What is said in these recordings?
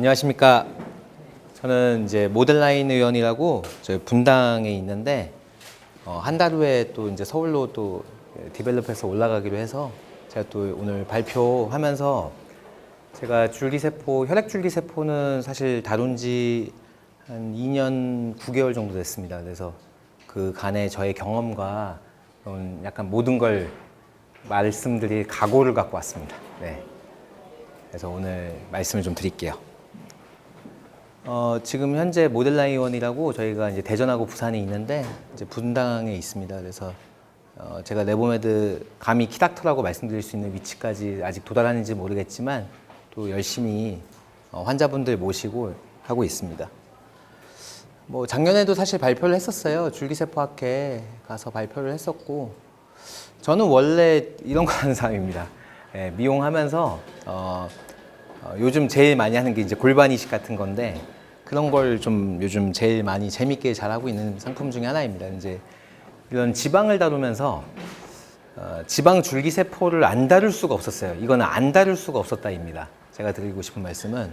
안녕하십니까. 저는 이제 모델라인 의원이라고 저희 분당에 있는데 한 달 후에 또 이제 서울로 또 디벨롭해서 올라가기로 해서 제가 또 오늘 발표하면서 제가 줄기세포, 혈액줄기세포는 사실 다룬 지 한 2년 9개월 정도 됐습니다. 그래서 그 간의 저의 경험과 약간 모든 걸 말씀드릴 각오를 갖고 왔습니다. 네. 그래서 오늘 말씀을 좀 드릴게요. 지금 현재 모델라인 의원이라고 저희가 이제 대전하고 부산에 있는데 이제 분당에 있습니다. 그래서 제가 레보메드 감히 키닥터라고 말씀드릴 수 있는 위치까지 아직 도달하는지 모르겠지만 또 열심히 환자분들 모시고 하고 있습니다. 뭐 작년에도 사실 발표를 했었어요. 줄기세포학회 가서 발표를 했었고 저는 원래 이런 거 하는 사람입니다. 네, 미용하면서 요즘 제일 많이 하는 게 이제 골반 이식 같은 건데 그런 걸 좀 요즘 제일 많이 재밌게 잘하고 있는 상품 중에 하나입니다. 이제 이런 지방을 다루면서 지방 줄기세포를 안 다룰 수가 없었어요. 이거는 안 다룰 수가 없었다입니다. 제가 드리고 싶은 말씀은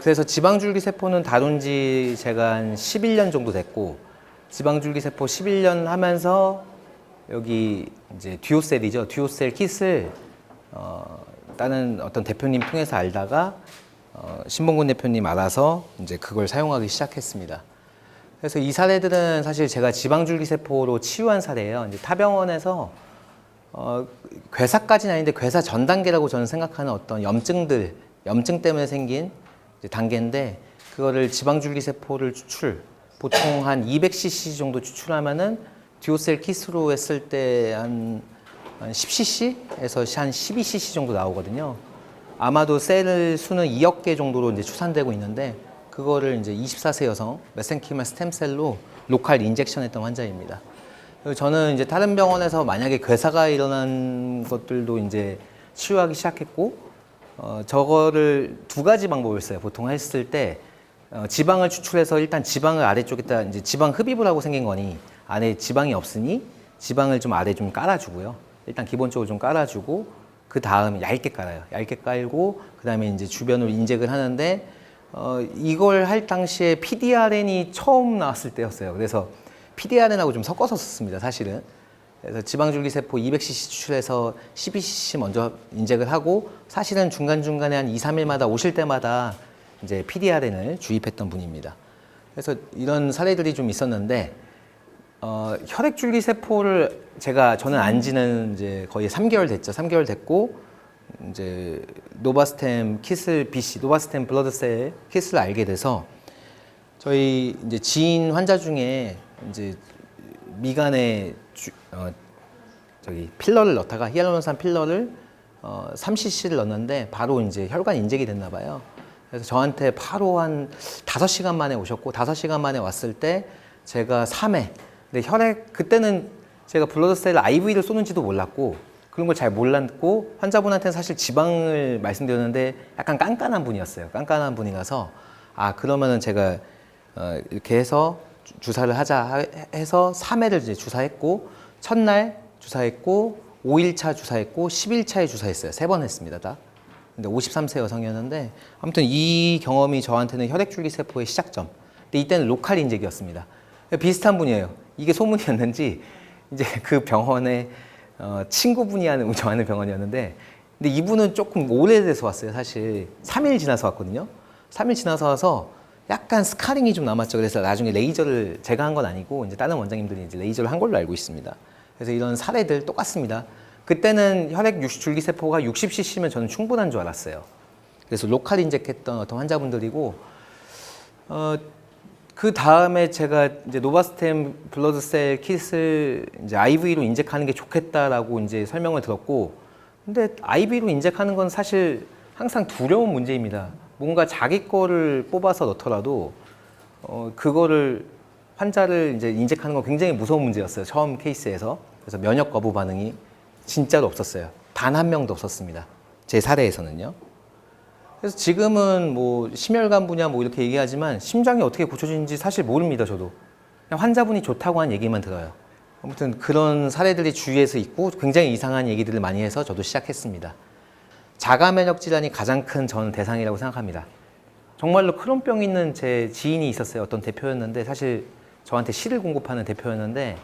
그래서 지방 줄기세포는 다룬 지 제가 한 11년 정도 됐고 지방 줄기세포 11년 하면서 여기 이제 듀오셀이죠. 듀오셀 킷을 다른 어떤 대표님 통해서 알다가 신봉근 대표님 알아서 이제 그걸 사용하기 시작했습니다. 그래서 이 사례들은 사실 제가 지방줄기세포로 치유한 사례예요. 이제 타병원에서 괴사까지는 아닌데 괴사 전 단계라고 저는 생각하는 어떤 염증 때문에 생긴 단계인데 그거를 지방줄기세포를 보통 한 200cc 정도 추출하면은 듀오셀 킷으로 했을 때 한 10cc에서 한 12cc 정도 나오거든요. 아마도 셀 수는 2억 개 정도로 이제 추산되고 있는데 그거를 이제 24세 여성 메센키마 스템셀로 로컬 인젝션했던 환자입니다. 그리고 저는 이제 다른 병원에서 만약에 괴사가 일어난 것들도 이제 치유하기 시작했고 저거를 두 가지 방법을 써요. 보통 했을 때 지방을 추출해서 일단 지방을 아래쪽에다 이제 지방 흡입을 하고 생긴 거니 안에 지방이 없으니 지방을 좀 아래 좀 깔아주고요. 일단 기본적으로 좀 깔아주고 그 다음에 얇게 깔아요. 얇게 깔고 그 다음에 이제 주변으로 인젝을 하는데 이걸 할 당시에 PDRN이 처음 나왔을 때였어요. 그래서 PDRN하고 좀 섞어서 썼습니다. 사실은. 그래서 지방줄기세포 200cc 추출해서 12cc 먼저 인젝을 하고 사실은 중간중간에 한 2, 3일마다 오실 때마다 이제 PDRN을 주입했던 분입니다. 그래서 이런 사례들이 좀 있었는데 혈액줄기세포를 저는 안 지는 이제 거의 3개월 됐죠. 3개월 됐고 이제 노바스템 킷을 노바스템 블러드셀 킷을 알게 돼서 저희 이제 지인 환자 중에 이제 미간에 필러를 넣다가 히알루론산 필러를 3cc를 넣었는데 바로 이제 혈관 인젝이 됐나 봐요. 그래서 저한테 바로 한 5시간 만에 오셨고 5시간 만에 왔을 때 제가 3회 근데 그때는 제가 블러드셀 IV를 쏘는지도 몰랐고 그런 걸 잘 몰랐고 환자분한테는 사실 지방을 말씀드렸는데 약간 깐깐한 분이었어요. 깐깐한 분이라서 그러면은 제가 이렇게 해서 주사를 하자 해서 3회를 이제 주사했고 첫날 주사했고 5일차 주사했고 10일차에 주사했어요. 3번 했습니다. 다. 근데 53세 여성이었는데 아무튼 이 경험이 저한테는 혈액줄기세포의 시작점. 근데 이때는 로컬 인젝이었습니다. 비슷한 분이에요. 이게 소문이었는지 이제 그 병원에 친구분이 저하는 병원이었는데 근데 이분은 조금 오래돼서 왔어요. 사실 3일 지나서 왔거든요. 3일 지나서 와서 약간 스카링이 좀 남았죠. 그래서 나중에 레이저를 제가 한 건 아니고 이제 다른 원장님들이 이제 레이저를 한 걸로 알고 있습니다. 그래서 이런 사례들 똑같습니다. 그때는 혈액줄기세포가 60cc면 저는 충분한 줄 알았어요. 그래서 로컬 인젝했던 어떤 환자분들이고 그 다음에 제가 이제 노바스템 블러드셀 킷을 이제 IV로 인젝하는 게 좋겠다라고 이제 설명을 들었고, 근데 IV로 인젝하는 건 사실 항상 두려운 문제입니다. 뭔가 자기 거를 뽑아서 넣더라도 그거를 환자를 이제 인젝하는 건 굉장히 무서운 문제였어요. 처음 케이스에서. 그래서 면역 거부 반응이 진짜로 없었어요. 단 한 명도 없었습니다. 제 사례에서는요. 그래서 지금은 뭐 심혈관 분야 뭐 이렇게 얘기하지만 심장이 어떻게 고쳐지는지 사실 모릅니다. 저도 그냥 환자분이 좋다고 한 얘기만 들어요. 아무튼 그런 사례들이 주위에서 있고 굉장히 이상한 얘기들을 많이 해서 저도 시작했습니다. 자가 면역 질환이 가장 큰 저는 대상이라고 생각합니다. 정말로 크론병 있는 제 지인이 있었어요. 어떤 대표였는데 사실 저한테 실을 공급하는 대표였는데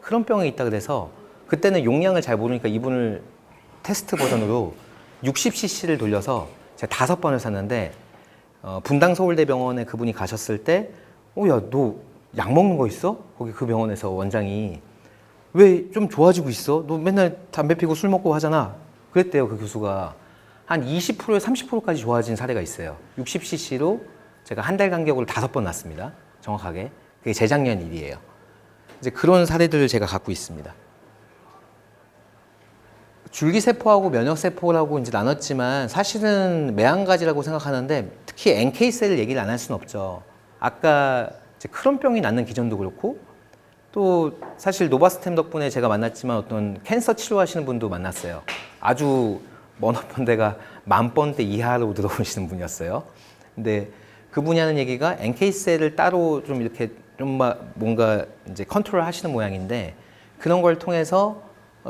크론병이 있다 그래서 그때는 용량을 잘 모르니까 이분을 테스트 버전으로 60cc를 돌려서 제가 5번을 샀는데 분당 서울대병원에 그분이 가셨을 때 야, 너 약 먹는 거 있어? 거기 그 병원에서 원장이 왜 좀 좋아지고 있어? 너 맨날 담배 피고 술 먹고 하잖아. 그랬대요, 그 교수가. 한 20%에 30%까지 좋아진 사례가 있어요. 60cc로 제가 한 달 간격으로 5번 놨습니다. 정확하게. 그게 재작년 일이에요. 이제 그런 사례들을 제가 갖고 있습니다. 줄기세포하고 면역세포라고 이제 나눴지만 사실은 매한가지라고 생각하는데 특히 NK셀을 얘기를 안 할 수는 없죠. 아까 이제 크론병이 낫는 기전도 그렇고 또 사실 노바스템 덕분에 제가 만났지만 어떤 캔서 치료하시는 분도 만났어요. 아주 먼 번데가 10,000번대 이하로 들어오시는 분이었어요. 근데 그분이 하는 얘기가 NK셀을 따로 좀 이렇게 좀 뭔가 이제 컨트롤 하시는 모양인데 그런 걸 통해서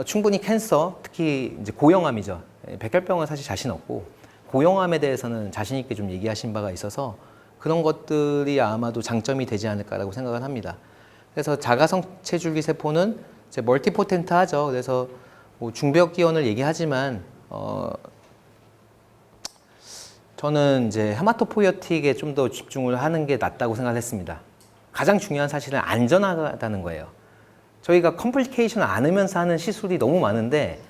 충분히 캔서, 특히 이제 고형암이죠. 백혈병은 사실 자신 없고 고형암에 대해서는 자신 있게 좀 얘기하신 바가 있어서 그런 것들이 아마도 장점이 되지 않을까라고 생각을 합니다. 그래서 자가성체 줄기세포는 이제 멀티포텐트하죠. 그래서 뭐 중벽기원을 얘기하지만 저는 이제 헤마토포이어틱에 좀 더 집중을 하는 게 낫다고 생각했습니다. 가장 중요한 사실은 안전하다는 거예요. 저희가 컴플리케이션을 안으면서 하는 시술이 너무 많은데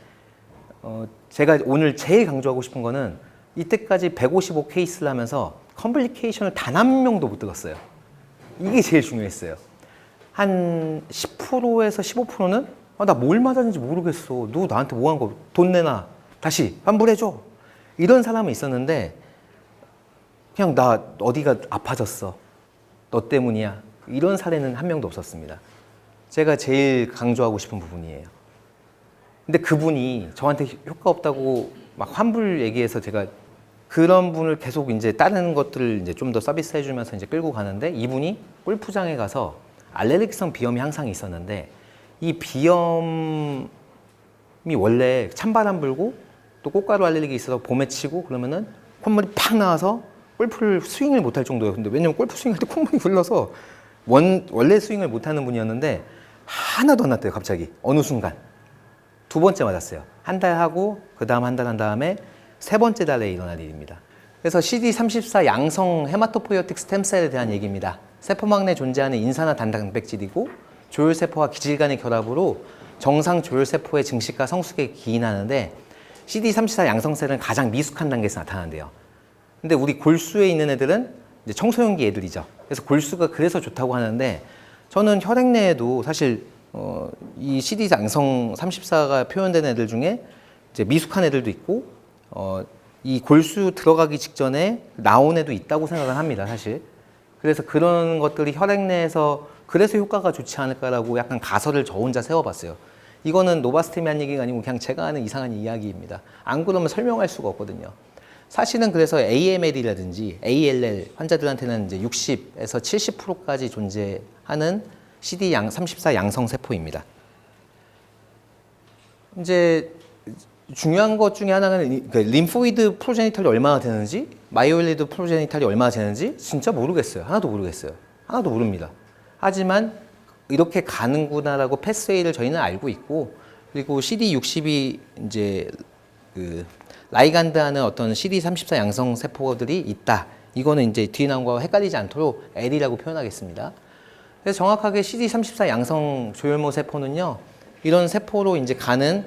제가 오늘 제일 강조하고 싶은 거는 이때까지 155 케이스를 하면서 컴플리케이션을 단 한 명도 못 들었어요. 이게 제일 중요했어요. 한 10%에서 15%는 나 뭘 맞았는지 모르겠어. 너 나한테 뭐 한 거 돈 내놔. 다시 환불해줘. 이런 사람은 있었는데 그냥 나 어디가 아파졌어. 너 때문이야. 이런 사례는 한 명도 없었습니다. 제가 제일 강조하고 싶은 부분이에요. 근데 그분이 저한테 효과 없다고 막 환불 얘기해서 제가 그런 분을 계속 이제 다른 것들을 이제 좀 더 서비스 해주면서 이제 끌고 가는데 이분이 골프장에 가서 알레르기성 비염이 항상 있었는데 이 비염이 원래 찬바람 불고 또 꽃가루 알레르기 있어서 봄에 치고 그러면은 콧물이 팍 나와서 골프를 스윙을 못할 정도예요. 근데 왜냐면 골프 스윙할 때 콧물이 흘러서 원래 스윙을 못하는 분이었는데 하나도 안 났대요. 갑자기 어느 순간 2번째 맞았어요. 한 달 하고 그 다음 한 달 한 다음에 3번째 달에 일어난 일입니다. 그래서 CD34 양성 헤마토포이어틱 스템셀에 대한 얘기입니다. 세포막 내 존재하는 인산화 단백질이고 조혈세포와 기질 간의 결합으로 정상 조혈세포의 증식과 성숙에 기인하는데 CD34 양성셀은 가장 미숙한 단계에서 나타난대요. 근데 우리 골수에 있는 애들은 이제 청소년기 애들이죠. 그래서 골수가 그래서 좋다고 하는데 저는 혈액 내에도 사실 이 CD 양성 34가 표현된 애들 중에 이제 미숙한 애들도 있고 이 골수 들어가기 직전에 나온 애도 있다고 생각을 합니다, 사실. 그래서 그런 것들이 혈액 내에서 그래서 효과가 좋지 않을까라고 약간 가설을 저 혼자 세워봤어요. 이거는 노바스템이 한 얘기가 아니고 그냥 제가 하는 이상한 이야기입니다. 안 그러면 설명할 수가 없거든요. 사실은 그래서 AML이라든지 ALL 환자들한테는 이제 60에서 70%까지 존재하는 CD34 양성 세포입니다. 이제 중요한 것 중에 하나는 림포이드 프로제니탈이 얼마나 되는지, 마이오일리드 프로제니탈이 얼마나 되는지 진짜 모르겠어요. 하나도 모르겠어요. 하나도 모릅니다. 하지만 이렇게 가는구나라고 패스웨이를 저희는 알고 있고, 그리고 CD60이 이제 그 라이간드하는 어떤 CD34 양성 세포들이 있다. 이거는 이제 뒤에 나온 거와 헷갈리지 않도록 L이라고 표현하겠습니다. 그래서 정확하게 CD34 양성 조혈모 세포는요, 이런 세포로 이제 가는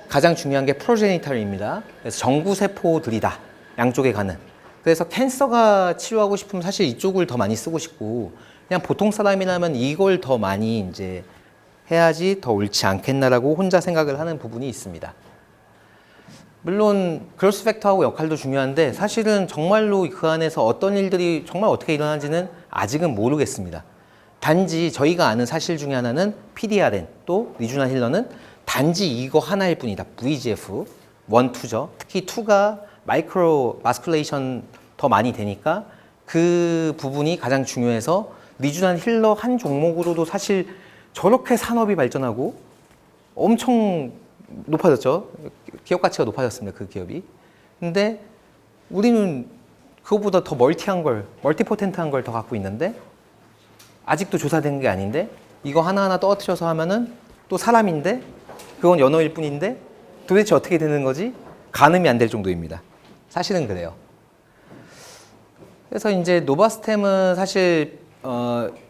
가장 중요한 게 프로제니탈입니다. 그래서 정구 세포들이다. 양쪽에 가는. 그래서 캔서가 치료하고 싶으면 사실 이쪽을 더 많이 쓰고 싶고, 그냥 보통 사람이라면 이걸 더 많이 이제 해야지 더 옳지 않겠나라고 혼자 생각을 하는 부분이 있습니다. 물론 그로스 팩터하고 역할도 중요한데 사실은 정말로 그 안에서 어떤 일들이 정말 어떻게 일어나는지는 아직은 모르겠습니다. 단지 저희가 아는 사실 중에 하나는 PDRN 또 리주나 힐러는 단지 이거 하나일 뿐이다. VEGF 1, 2죠. 특히 2가 마이크로 마스큘레이션 더 많이 되니까 그 부분이 가장 중요해서 리주나 힐러 한 종목으로도 사실 저렇게 산업이 발전하고 엄청 높아졌죠. 기업 가치가 높아졌습니다. 그 기업이. 근데 우리는 그거보다 더 멀티포텐트한 걸 더 갖고 있는데 아직도 조사된 게 아닌데 이거 하나하나 떨어뜨려서 하면은 또 사람인데 그건 연어일 뿐인데 도대체 어떻게 되는 거지? 가늠이 안 될 정도입니다. 사실은 그래요. 그래서 이제 노바스템은 사실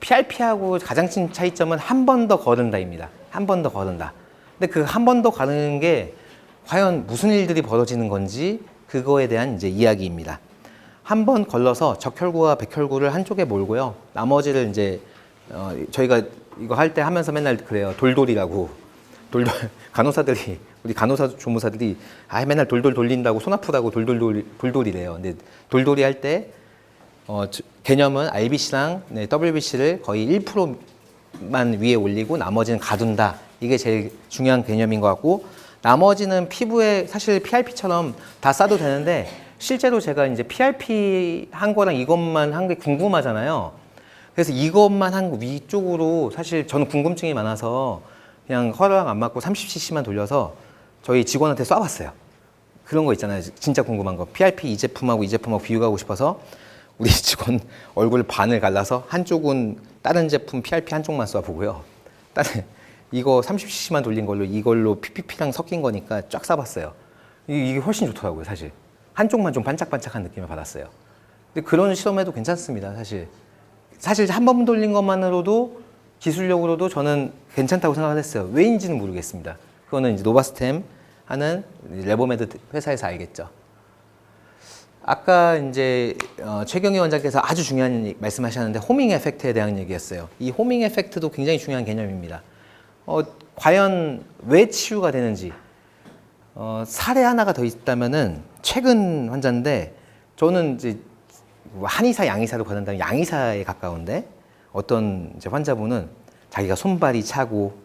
PRP하고 가장 큰 차이점은 한 번 더 거른다입니다. 한 번 더 거른다. 근데 그 한 번 더 거르는 게 과연 무슨 일들이 벌어지는 건지 그거에 대한 이제 이야기입니다. 한 번 걸러서 적혈구와 백혈구를 한쪽에 몰고요. 나머지를 이제 저희가 이거 할 때 하면서 맨날 그래요. 돌돌이라고. 간호사들이 우리 간호사 조무사들이 맨날 돌돌 돌린다고 손 아프다고 돌돌이래요. 근데 돌돌이 할 때 개념은 RBC랑 WBC를 거의 1%만 위에 올리고 나머지는 가둔다. 이게 제일 중요한 개념인 것 같고 나머지는 피부에 사실 PRP처럼 다 싸도 되는데 실제로 제가 이제 PRP 한 거랑 이것만 한 게 궁금하잖아요. 그래서 이것만 한 위쪽으로 사실 저는 궁금증이 많아서 그냥 허락 안 받고 30cc만 돌려서 저희 직원한테 쏴봤어요. 그런 거 있잖아요. 진짜 궁금한 거. PRP 이 제품하고 이 제품하고 비교하고 싶어서 우리 직원 얼굴 반을 갈라서 한쪽은 다른 제품 PRP 한쪽만 쏴보고요. 이거 30cc만 돌린 걸로 이걸로 PPP랑 섞인 거니까 쫙 쏴봤어요. 이게 훨씬 좋더라고요, 사실. 한쪽만 좀 반짝반짝한 느낌을 받았어요. 근데 그런 실험해도 괜찮습니다, 사실. 사실 한 번 돌린 것만으로도 기술력으로도 저는 괜찮다고 생각을 했어요. 왜인지는 모르겠습니다. 그거는 이제 노바스템 하는 레보메드 회사에서 알겠죠. 아까 이제 최경희 원장께서 아주 중요한 말씀하셨는데 호밍 에펙트에 대한 얘기였어요. 이 호밍 에펙트도 굉장히 중요한 개념입니다. 과연 왜 치유가 되는지 사례 하나가 더 있다면은 최근 환자인데 저는 이제 한의사, 양의사로 받는다면 양의사에 가까운데 어떤 이제 환자분은 자기가 손발이 차고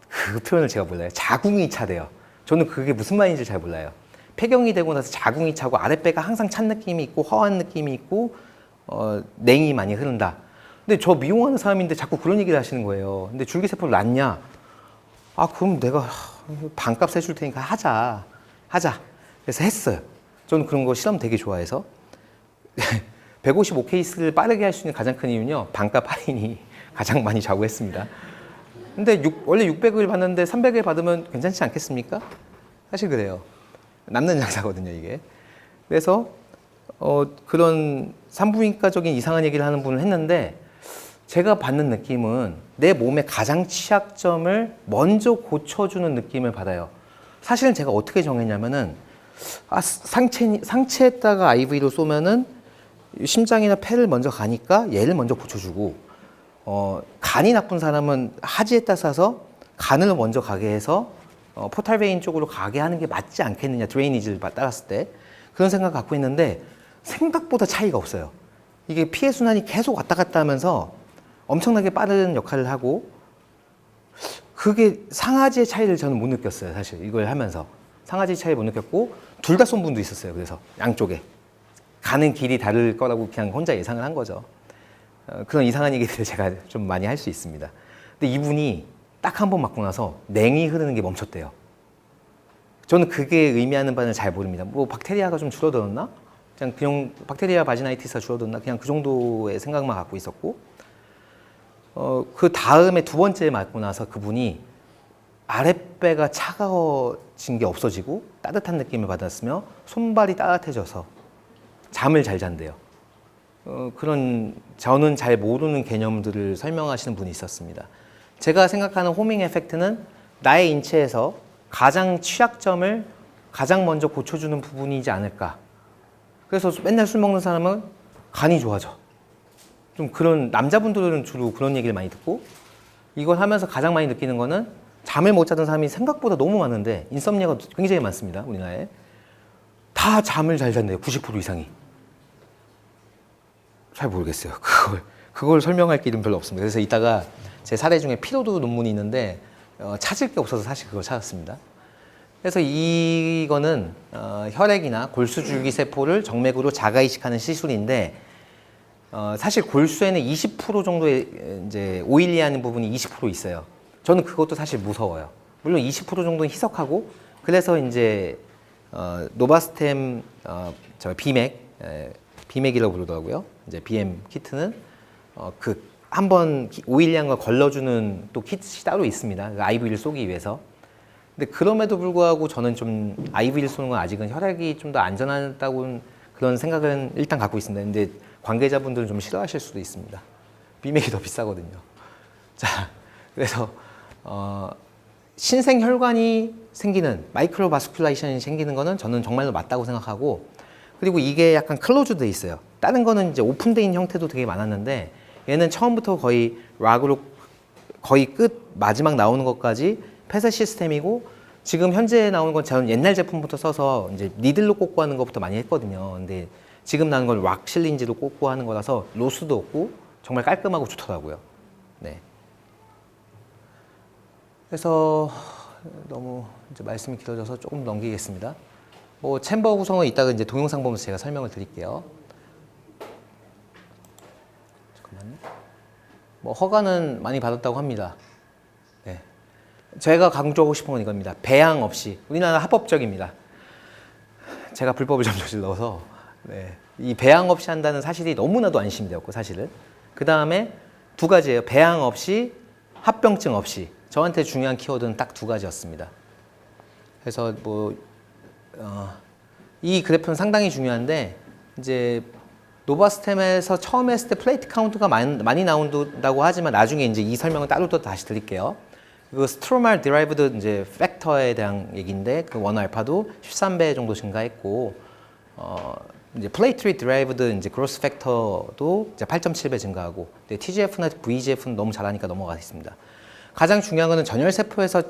그 표현을 제가 몰라요. 자궁이 차대요. 저는 그게 무슨 말인지 잘 몰라요. 폐경이 되고 나서 자궁이 차고 아랫배가 항상 찬 느낌이 있고 허한 느낌이 있고 냉이 많이 흐른다. 근데 저 미용하는 사람인데 자꾸 그런 얘기를 하시는 거예요. 근데 줄기세포를 놨냐? 그럼 내가 반값 해줄 테니까 하자. 그래서 했어요. 저는 그런 거 실험 되게 좋아해서 155케이스를 빠르게 할 수 있는 가장 큰 이유는요. 반값 할인이 가장 많이 좌우했습니다. 근데 원래 600을 받는데 300을 받으면 괜찮지 않겠습니까? 사실 그래요. 남는 장사거든요, 이게. 그래서 그런 산부인과적인 이상한 얘기를 하는 분을 했는데 제가 받는 느낌은 내 몸의 가장 취약점을 먼저 고쳐주는 느낌을 받아요. 사실은 제가 어떻게 정했냐면은 상체에다가 IV로 쏘면은 심장이나 폐를 먼저 가니까 얘를 먼저 고쳐주고 간이 나쁜 사람은 하지에다 싸서 간을 먼저 가게 해서 포탈베인 쪽으로 가게 하는 게 맞지 않겠느냐, 드레이니지를 따랐을 때 그런 생각 갖고 있는데 생각보다 차이가 없어요. 이게 피해 순환이 계속 왔다 갔다 하면서 엄청나게 빠른 역할을 하고 그게 상하지의 차이를 저는 못 느꼈어요. 사실 이걸 하면서 상하지 차이 못 느꼈고 둘 다 쏜 분도 있었어요. 그래서 양쪽에 가는 길이 다를 거라고 그냥 혼자 예상을 한 거죠. 그런 이상한 얘기들을 제가 좀 많이 할 수 있습니다. 근데 이분이 딱 한 번 맞고 나서 냉이 흐르는 게 멈췄대요. 저는 그게 의미하는 바는 잘 모릅니다. 뭐 박테리아가 좀 줄어들었나? 그냥 박테리아 바지나이티스가 줄어들었나? 그냥 그 정도의 생각만 갖고 있었고 그 다음에 두 번째 맞고 나서 그분이 아랫배가 차가워진 게 없어지고 따뜻한 느낌을 받았으며 손발이 따뜻해져서 잠을 잘 잔대요. 그런 저는 잘 모르는 개념들을 설명하시는 분이 있었습니다. 제가 생각하는 호밍 에펙트는 나의 인체에서 가장 취약점을 가장 먼저 고쳐주는 부분이지 않을까. 그래서 맨날 술 먹는 사람은 간이 좋아져. 좀 그런 남자분들은 주로 그런 얘기를 많이 듣고 이걸 하면서 가장 많이 느끼는 거는 잠을 못 자던 사람이 생각보다 너무 많은데 인썸니아가 굉장히 많습니다. 우리나라에. 다 잠을 잘 잔대요. 90% 이상이. 잘 모르겠어요. 그걸 설명할 길은 별로 없습니다. 그래서 이따가 제 사례 중에 피로도 논문이 있는데 찾을 게 없어서 사실 그걸 찾았습니다. 그래서 이거는 혈액이나 골수줄기 세포를 정맥으로 자가 이식하는 시술인데 사실 골수에는 20% 정도의 이제 오일리한 부분이 20% 있어요. 저는 그것도 사실 무서워요. 물론 20% 정도는 희석하고 그래서 이제 노바스템 비맥 비맥이라고 부르더라고요. 이제 BM 키트는 그 한번 오일리안과 걸러주는 또 키트이 따로 있습니다. 그 IV를 쏘기 위해서. 근데 그럼에도 불구하고 저는 좀 IV를 쏘는 건 아직은 혈액이 좀 더 안전하다고 그런 생각은 일단 갖고 있습니다. 근데 관계자분들은 좀 싫어하실 수도 있습니다. 비맥이 더 비싸거든요. 자, 그래서 신생 혈관이 생기는 마이크로바스큘레이션이 생기는 거는 저는 정말로 맞다고 생각하고, 그리고 이게 약간 클로즈돼 있어요. 다른 거는 이제 오픈된 형태도 되게 많았는데 얘는 처음부터 거의 락으로 거의 끝 마지막 나오는 것까지 폐쇄 시스템이고, 지금 현재 나오는 건 저는 옛날 제품부터 써서 이제 니들로 꽂고 하는 것부터 많이 했거든요. 근데 지금 나오는 건 락 실린지로 꽂고 하는 거라서 로스도 없고 정말 깔끔하고 좋더라고요. 네. 그래서 너무 이제 말씀이 길어져서 조금 넘기겠습니다. 뭐 챔버 구성은 이따가 이제 동영상 보면서 제가 설명을 드릴게요. 잠깐만요. 뭐 허가는 많이 받았다고 합니다. 네. 제가 강조하고 싶은 건 이겁니다. 배양 없이. 우리나라 합법적입니다. 제가 불법을 좀 저질러서 네. 이 배양 없이 한다는 사실이 너무나도 안심이 되었고, 사실은. 그 다음에 두 가지예요. 배양 없이, 합병증 없이. 저한테 중요한 키워드는 딱 두 가지였습니다. 그래서 뭐 이 그래프는 상당히 중요한데, 이제 노바스템에서 처음 했을 때 플레이트 카운트가 많이 나온다고 하지만 나중에 이제 이 설명을 따로 또 다시 드릴게요. 그 스트로말 디라이브드 이제 팩터에 대한 얘기인데, 그 원 알파도 13배 정도 증가했고, 이제 플레이트리 디라이브드 이제 그로스 팩터도 이제 8.7배 증가하고, TGF나 VGF는 너무 잘하니까 넘어가겠습니다. 가장 중요한 거는 전열 세포에서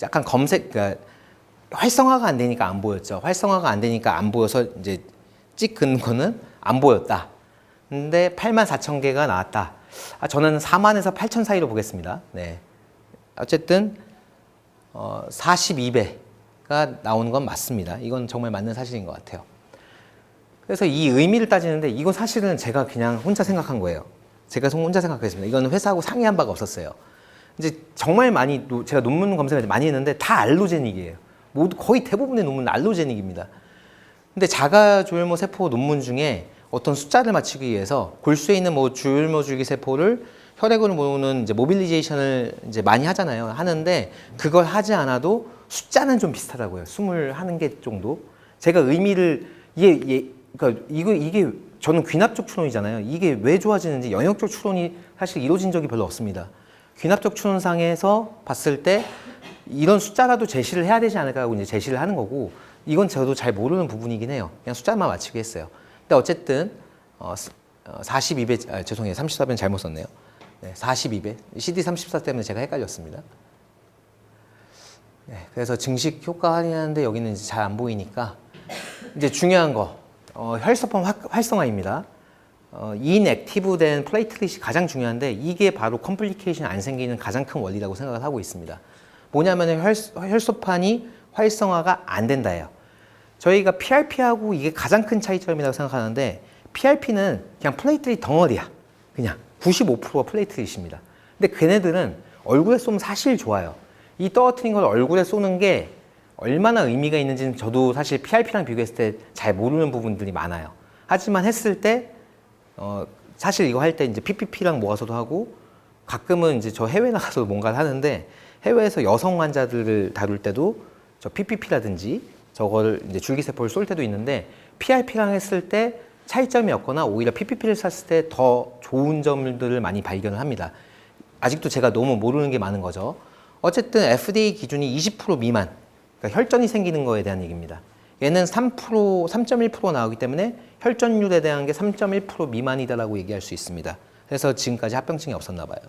약간 그러니까 활성화가 안 되니까 안 보였죠. 활성화가 안 되니까 안 보여서 이제 찍은 거는 안 보였다. 근데 84,000개가 나왔다. 저는 4만에서 8천 사이로 보겠습니다. 네. 어쨌든 42배가 나오는 건 맞습니다. 이건 정말 맞는 사실인 것 같아요. 그래서 이 의미를 따지는데, 이건 사실은 제가 그냥 혼자 생각한 거예요. 제가 혼자 생각했습니다. 이건 회사하고 상의한 바가 없었어요. 이제 정말 많이 제가 논문 검색을 많이 했는데 다 알로제닉이에요. 모두 거의 대부분의 논문은 알로제닉입니다. 근데 자가 조혈모 세포 논문 중에 어떤 숫자를 맞추기 위해서 골수에 있는 뭐 조혈모 줄기 세포를 혈액으로 모으는 이제 모빌리제이션을 이제 많이 하잖아요. 하는데 그걸 하지 않아도 숫자는 좀 비슷하다고요. 21개 정도. 제가 의미를 그러니까 이게 저는 귀납적 추론이잖아요. 이게 왜 좋아지는지 영역적 추론이 사실 이루어진 적이 별로 없습니다. 귀납적 추론상에서 봤을 때 이런 숫자라도 제시를 해야 되지 않을까 하고 이제 제시를 하는 거고, 이건 저도 잘 모르는 부분이긴 해요. 그냥 숫자만 맞추기 했어요. 근데 어쨌든 42배, 죄송해요. 34배는 잘못 썼네요. 네, 42배. CD34 때문에 제가 헷갈렸습니다. 네, 그래서 증식 효과 확인하는데 여기는 이제 잘 안 보이니까 이제 중요한 거 혈소판 활성화입니다. 인액티브된 플레이트릿이 가장 중요한데, 이게 바로 컴플리케이션 안 생기는 가장 큰 원리라고 생각을 하고 있습니다. 뭐냐면 혈소판이 활성화가 안 된다예요. 저희가 PRP하고 이게 가장 큰 차이점이라고 생각하는데, PRP는 그냥 플레이트릿 덩어리야. 그냥 95%가 플레이트릿입니다. 근데 걔네들은 얼굴에 쏘면 사실 좋아요. 이 떨어뜨린 걸 얼굴에 쏘는 게 얼마나 의미가 있는지는 저도 사실 PRP랑 비교했을 때 잘 모르는 부분들이 많아요. 하지만 했을 때 사실 이거 할 때 이제 PPP랑 모아서도 하고, 가끔은 이제 저 해외 나가서 뭔가를 하는데, 해외에서 여성 환자들을 다룰 때도 저 PPP라든지 저걸 이제 줄기세포를 쏠 때도 있는데, PRP랑 했을 때 차이점이 없거나 오히려 PPP를 쐈을 때 더 좋은 점들을 많이 발견을 합니다. 아직도 제가 너무 모르는 게 많은 거죠. 어쨌든 FDA 기준이 20% 미만, 그러니까 혈전이 생기는 거에 대한 얘기입니다. 얘는 3.1% 나오기 때문에 혈전율에 대한 게 3.1% 미만이다라고 얘기할 수 있습니다. 그래서 지금까지 합병증이 없었나 봐요.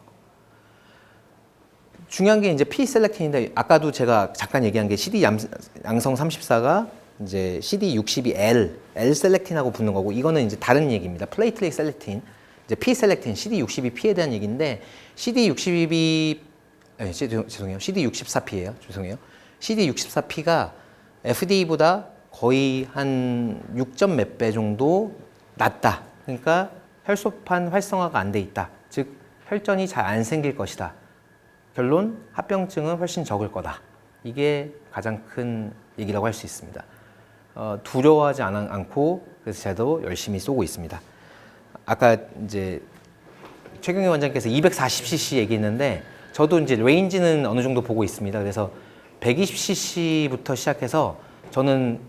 중요한 게 이제 P-셀렉틴인데, 아까도 제가 잠깐 얘기한 게 CD 양성 34가 이제 CD62L, L-셀렉틴하고 붙는 거고, 이거는 이제 다른 얘기입니다. 플레이트릿 셀렉틴, 이제 P-셀렉틴, CD62P에 대한 얘기인데, CD62, 죄송해요. CD64P예요. 죄송해요. CD64P가 FDA보다 거의 한 6점 몇 배 정도 낮다. 그러니까 혈소판 활성화가 안 돼 있다. 즉 혈전이 잘 안 생길 것이다. 결론, 합병증은 훨씬 적을 거다. 이게 가장 큰 얘기라고 할 수 있습니다. 두려워하지 않고 그래서 저도 열심히 쏘고 있습니다. 아까 이제 최경희 원장님께서 240cc 얘기했는데 저도 이제 레인지는 어느 정도 보고 있습니다. 그래서 120cc부터 시작해서 저는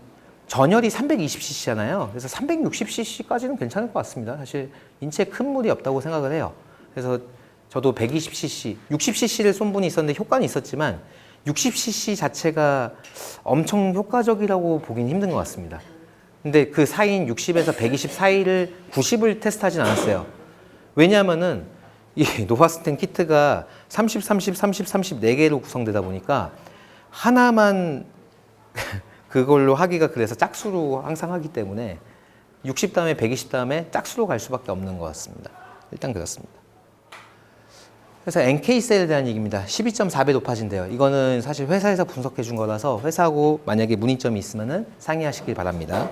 전열이 320cc잖아요. 그래서 360cc까지는 괜찮을 것 같습니다. 사실 인체에 큰 무리 없다고 생각을 해요. 그래서 저도 120cc, 60cc를 쏜 분이 있었는데 효과는 있었지만 60cc 자체가 엄청 효과적이라고 보기는 힘든 것 같습니다. 근데 그 사이인 60에서 120 사이를 90을 테스트하진 않았어요. 왜냐하면은 이 노바스텐 키트가 30, 30, 30, 30 4개로 구성되다 보니까 하나만 그걸로 하기가 그래서 짝수로 항상 하기 때문에 60 다음에 120 다음에 짝수로 갈 수밖에 없는 것 같습니다. 일단 그렇습니다. 그래서 NK셀에 대한 얘기입니다. 12.4배 높아진대요. 이거는 사실 회사에서 분석해 준 거라서 회사하고 만약에 문의점이 있으면은 상의하시길 바랍니다.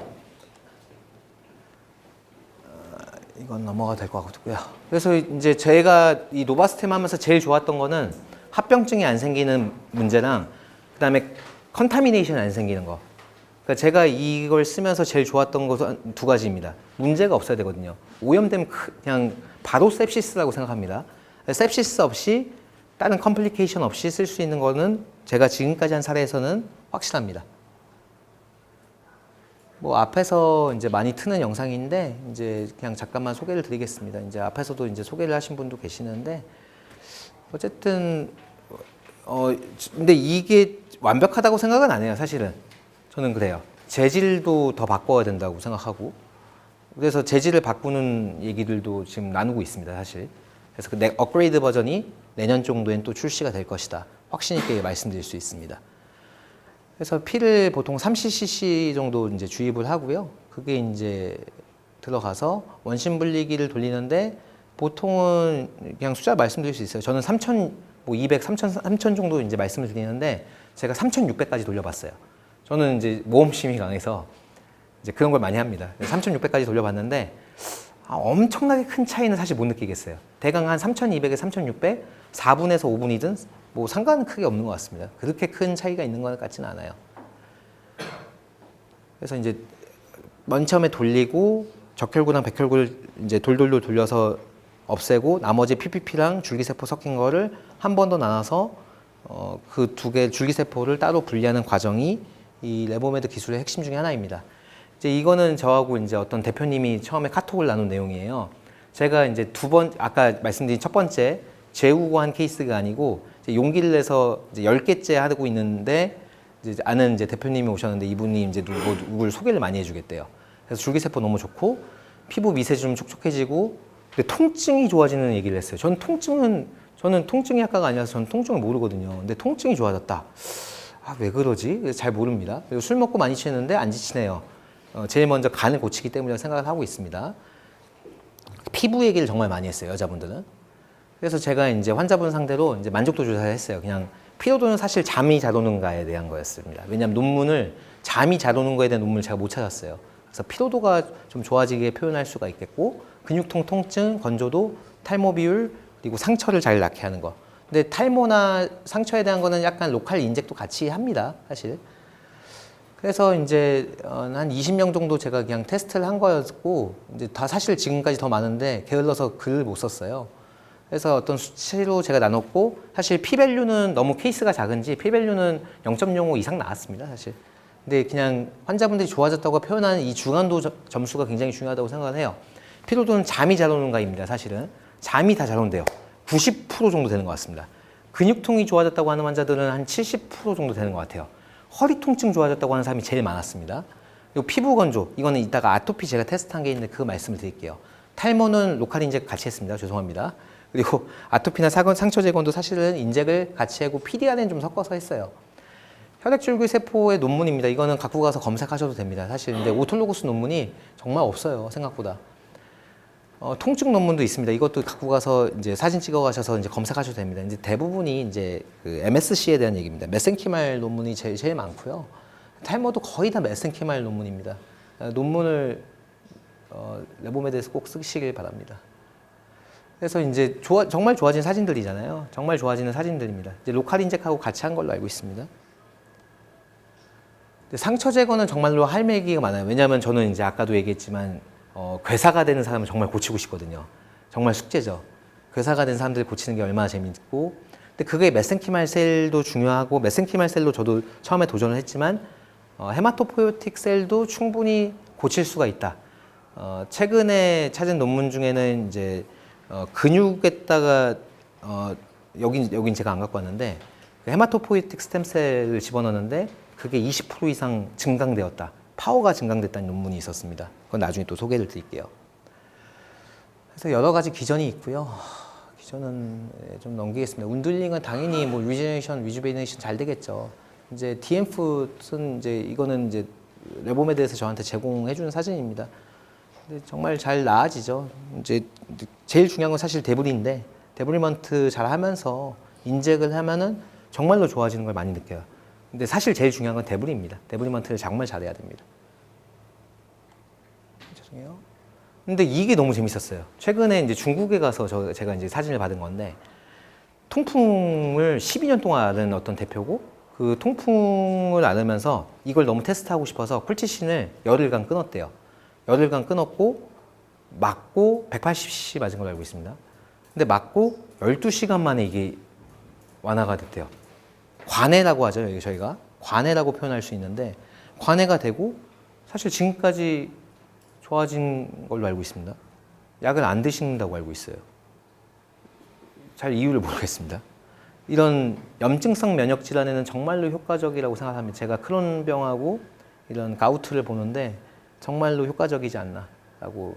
이건 넘어가도 될 것 같고요. 그래서 이제 제가 이 노바스템 하면서 제일 좋았던 거는 합병증이 안 생기는 문제랑 그다음에 컨타미네이션 안 생기는 거. 그러니까 제가 이걸 쓰면서 제일 좋았던 것은 두 가지입니다. 문제가 없어야 되거든요. 오염되면 그냥 바로 sepsis라고 생각합니다. sepsis 없이 다른 컴플리케이션 없이 쓸 수 있는 거는 제가 지금까지 한 사례에서는 확실합니다. 뭐 앞에서 이제 많이 트는 영상인데 이제 그냥 잠깐만 소개를 드리겠습니다. 이제 앞에서도 이제 소개를 하신 분도 계시는데 어쨌든 근데 이게 완벽하다고 생각은 안 해요, 사실은. 저는 그래요. 재질도 더 바꿔야 된다고 생각하고 그래서 재질을 바꾸는 얘기들도 지금 나누고 있습니다, 사실. 그래서 그 업그레이드 버전이 내년 정도엔 또 출시가 될 것이다. 확신 있게 말씀드릴 수 있습니다. 그래서 피를 보통 30cc 정도 이제 주입을 하고요. 그게 이제 들어가서 원심 분리기를 돌리는데 보통은 그냥 숫자 말씀드릴 수 있어요. 저는 3,200, 3,000 정도 이제 말씀을 드리는데 제가 3,600까지 돌려봤어요. 저는 이제 모험심이 강해서 이제 그런 걸 많이 합니다. 3,600까지 돌려봤는데 엄청나게 큰 차이는 사실 못 느끼겠어요. 대강 한 3,200에 3,600, 4분에서 5분이든 뭐 상관은 크게 없는 것 같습니다. 그렇게 큰 차이가 있는 것 같지는 않아요. 그래서 이제 맨 처음에 돌리고 적혈구랑 백혈구를 이제 돌돌돌 돌려서 없애고 나머지 PPP랑 줄기세포 섞인 거를 한 번 더 나눠서 그 두 개 줄기세포를 따로 분리하는 과정이 이 레보메드 기술의 핵심 중에 하나입니다. 이제 이거는 저하고 이제 어떤 대표님이 처음에 카톡을 나눈 내용이에요. 제가 이제 아까 말씀드린 첫 번째 재우고 한 케이스가 아니고 이제 용기를 내서 이제 10개째 하고 있는데 이제 아는 이제 대표님이 오셨는데 이분이 이제 누굴 소개를 많이 해주겠대요. 그래서 줄기세포 너무 좋고 피부 미세 좀 촉촉해지고 근데 통증이 좋아지는 얘기를 했어요. 저는 통증이 학과가 아니라서 저는 통증을 모르거든요. 근데 통증이 좋아졌다. 왜 그러지? 잘 모릅니다. 그리고 술 먹고 많이 취했는데 안 지치네요. 제일 먼저 간을 고치기 때문이라고 생각을 하고 있습니다. 피부 얘기를 정말 많이 했어요, 여자분들은. 그래서 제가 이제 환자분 상대로 이제 만족도 조사를 했어요. 그냥 피로도는 사실 잠이 잘 오는가에 대한 거였습니다. 왜냐하면 논문을 잠이 잘 오는 거에 대한 논문을 제가 못 찾았어요. 그래서 피로도가 좀 좋아지게 표현할 수가 있겠고 근육통, 통증, 건조도, 탈모 비율, 그리고 상처를 잘 낫게 하는 거. 근데 탈모나 상처에 대한 거는 약간 로컬 인젝도 같이 합니다, 사실. 그래서 이제 한 20명 정도 제가 그냥 테스트를 한 거였고 이제 다 사실 지금까지 더 많은데 게을러서 글을 못 썼어요. 그래서 어떤 수치로 제가 나눴고 사실 P-밸류는 너무 케이스가 작은지 P-밸류는 0.05 이상 나왔습니다, 사실. 근데 그냥 환자분들이 좋아졌다고 표현하는 이 중한도 점수가 굉장히 중요하다고 생각을 해요. 피로도는 잠이 잘 오는가입니다, 사실은. 잠이 다 잘 온대요. 90% 정도 되는 것 같습니다. 근육통이 좋아졌다고 하는 환자들은 한 70% 정도 되는 것 같아요. 허리 통증 좋아졌다고 하는 사람이 제일 많았습니다. 그리고 피부 건조, 이거는 이따가 아토피 제가 테스트한 게 있는데 그 말씀을 드릴게요. 탈모는 로컬 인젝 같이 했습니다. 죄송합니다. 그리고 아토피나 상처 제거도 사실은 인젝을 같이 하고 PDRN 좀 섞어서 했어요. 혈액줄기세포의 논문입니다. 이거는 갖고 가서 검색하셔도 됩니다. 사실 근데 오톨로고스 논문이 정말 없어요, 생각보다. 통증 논문도 있습니다. 이것도 갖고 가서 이제 사진 찍어 가셔서 이제 검색하셔도 됩니다. 이제 대부분이 이제 그 MSC에 대한 얘기입니다. 메센키말 논문이 제일 많고요. 탈모도 거의 다 메센키말 논문입니다. 논문을 레보메드에서 꼭 쓰시길 바랍니다. 그래서 이제 정말 좋아진 사진들이잖아요. 정말 좋아지는 사진들입니다. 이제 로컬 인젝하고 같이 한 걸로 알고 있습니다. 근데 상처 제거는 정말로 할 얘기가 많아요. 왜냐하면 저는 이제 아까도 얘기했지만 괴사가 되는 사람은 정말 고치고 싶거든요. 정말 숙제죠. 괴사가 된 사람들 고치는 게 얼마나 재밌고, 근데 그게 메센키말 셀도 중요하고, 메센키말 셀로 저도 처음에 도전을 했지만 헤마토포이오틱 셀도 충분히 고칠 수가 있다. 최근에 찾은 논문 중에는 이제 근육에다가 여긴 제가 안 갖고 왔는데 헤마토포이틱 스템셀을 집어넣었는데 그게 20% 이상 증강되었다. 파워가 증강됐다는 논문이 있었습니다. 그건 나중에 또 소개를 드릴게요. 그래서 여러 가지 기전이 있고요. 기전은 좀 넘기겠습니다. 운들링은 당연히 뭐 리제네이션, 리주베네이션 잘 되겠죠. 이제 DMF는 이제 이거는 이제 레보메드에서 저한테 제공해주는 사진입니다. 근데 정말 잘 나아지죠. 이제 제일 중요한 건 사실 데브리인데 데브리먼트 잘 하면서 인젝을 하면은 정말로 좋아지는 걸 많이 느껴요. 근데 사실 제일 중요한 건 데브리입니다. 데브리먼트를 정말 잘해야 됩니다. 죄송해요. 근데 이게 너무 재밌었어요. 최근에 이제 중국에 가서 제가 이제 사진을 받은 건데 통풍을 12년 동안 앓은 어떤 대표고 그 통풍을 앓으면서 이걸 너무 테스트하고 싶어서 콜치신을 열흘간 끊었대요. 열흘간 끊었고 맞고 180cc 맞은 걸로 알고 있습니다. 근데 맞고 12시간 만에 이게 완화가 됐대요. 관해라고 하죠. 여기 저희가 관해라고 표현할 수 있는데 관해가 되고 사실 지금까지 좋아진 걸로 알고 있습니다. 약을 안 드신다고 알고 있어요. 잘 이유를 모르겠습니다. 이런 염증성 면역 질환에는 정말로 효과적이라고 생각합니다. 제가 크론병하고 이런 가우트를 보는데 정말로 효과적이지 않나라고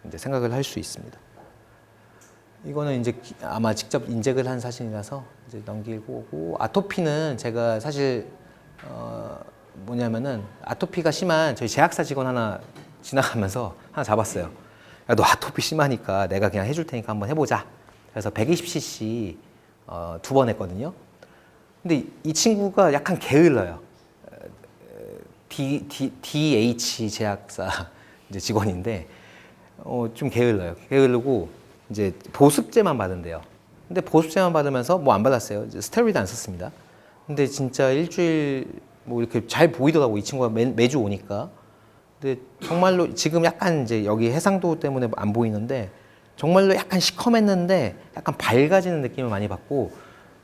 이제 생각을 할 수 있습니다. 이거는 이제 아마 직접 인젝을 한 사진이라서 이제 넘기고 오고, 아토피는 제가 사실 뭐냐면은 아토피가 심한 저희 제약사 직원 하나 지나가면서 하나 잡았어요. 야, 너 아토피 심하니까 내가 그냥 해줄 테니까 한번 해보자. 그래서 120cc 2번 했거든요. 근데 이 친구가 약간 게을러요. DH 제약사 이제 직원인데 좀 게을러요. 게으르고 이제 보습제만 받은대요. 근데 보습제만 받으면서 뭐 안 받았어요. 이제 스테로이드 안 썼습니다. 근데 진짜 일주일 뭐 이렇게 잘 보이더라고. 이 친구가 매주 오니까. 근데 정말로 지금 약간 이제 여기 해상도 때문에 안 보이는데 정말로 약간 시커맸는데 약간 밝아지는 느낌을 많이 받고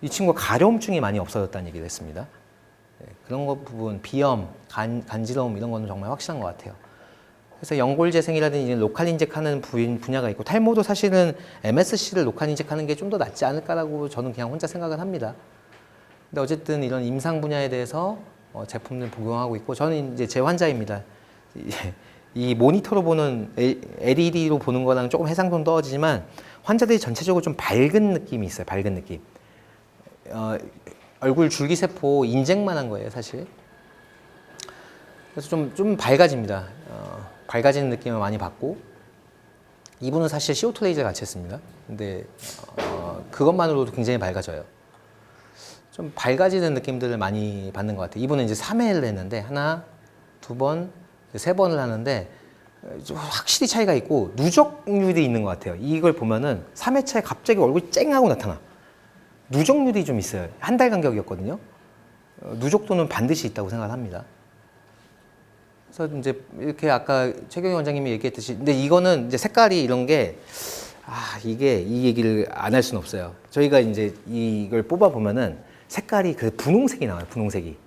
이 친구가 가려움증이 많이 없어졌다는 얘기를 했습니다. 네, 그런 거 부분, 비염, 간지러움 이런 거는 정말 확실한 것 같아요. 그래서 연골재생이라든지 로컬 인젝하는 분야가 있고 탈모도 사실은 MSC를 로컬 인젝하는 게 좀 더 낫지 않을까라고 저는 그냥 혼자 생각을 합니다. 근데 어쨌든 이런 임상 분야에 대해서 제품을 복용하고 있고 저는 이제 제 환자입니다. 이 모니터로 보는 LED로 보는 거랑 조금 해상도는 떨어지지만 환자들이 전체적으로 좀 밝은 느낌이 있어요. 밝은 느낌. 얼굴 줄기세포 인젝만 한 거예요, 사실. 그래서 좀 밝아집니다. 밝아지는 느낌을 많이 받고 이분은 사실 CO2 레이저 같이 했습니다. 근데 그것만으로도 굉장히 밝아져요. 좀 밝아지는 느낌들을 많이 받는 것 같아요. 이분은 이제 3회를 했는데 하나, 두 번, 세 번을 하는데 확실히 차이가 있고 누적률이 있는 것 같아요. 이걸 보면은 3회차에 갑자기 얼굴이 쨍하고 나타나. 누적률이 좀 있어요. 한 달 간격이었거든요. 누적도는 반드시 있다고 생각합니다. 그래서 이제 이렇게 아까 최경희 원장님이 얘기했듯이 근데 이거는 이제 색깔이 이런 게 이게 이 얘기를 안 할 수는 없어요. 저희가 이제 이걸 뽑아 보면은 색깔이 그 분홍색이 나와요. 분홍색이.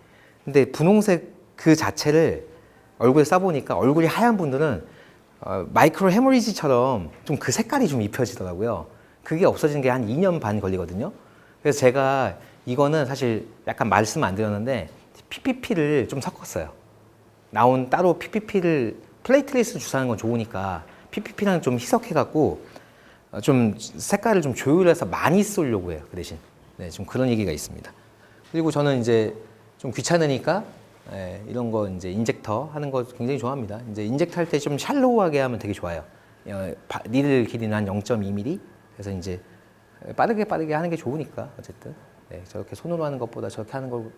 근데 분홍색 그 자체를 얼굴에 싸보니까 얼굴이 하얀 분들은 마이크로 헤모리지처럼 좀 그 색깔이 좀 입혀지더라고요. 그게 없어지는 게 한 2년 반 걸리거든요. 그래서 제가 이거는 사실 약간 말씀 안 드렸는데 PPP를 좀 섞었어요. 나온 따로 PPP를 플레이트레이스 주사하는 건 좋으니까 PPP랑 좀 희석해갖고 좀 색깔을 좀 조율해서 많이 쏘려고 해요. 그 대신. 네, 좀 그런 얘기가 있습니다. 그리고 저는 이제 좀 귀찮으니까 이런 거 이제 인젝터 하는 거 굉장히 좋아합니다. 이제 인젝터 할 때 좀 샬로우하게 하면 되게 좋아요. 니들 길이는 한 0.2mm. 그래서 이제 빠르게 하는 게 좋으니까 어쨌든 네, 저렇게 손으로 하는 것보다 저렇게 하는 걸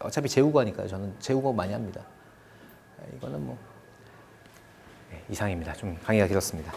어차피 재우고 하니까요. 저는 재우고 많이 합니다. 이거는 뭐 이상입니다. 좀 강의가 길었습니다.